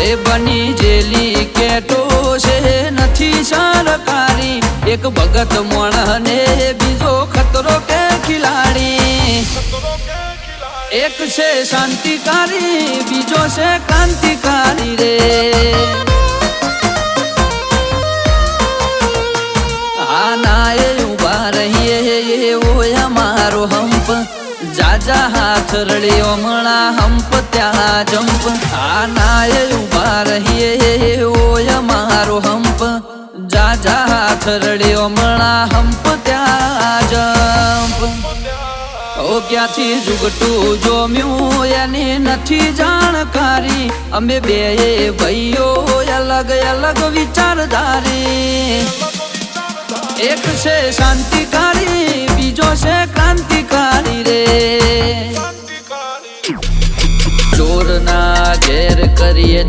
એ બની જેલી કેટો છે નથી સરકારી એક ભગત મોણ ને બીજો ખતરો કે ખિલાડી એક છે શાંતિકારી બીજો છે ક્રાંતિકારી રે આના એ ઉભા રહીએ એવો અમારો હંપ જાજા હાથ રડ્યો મણા હંપ ત્યાં જંપ આના એ ઉભા રહીએ એવો અમારો હંપ જાજા હાથ રડ્યો મણા હંપ ત્યાં જંપ ઓ ક્યાંથી જુગટું જોમ્યું એની નથી જાણકારી અમે બે ભાઈઓ અલગ અલગ વિચારધારી એક છે શાંતિકારી બીજો છે ક્રાંતિકારી રે ચોરના ઘેર કરીએ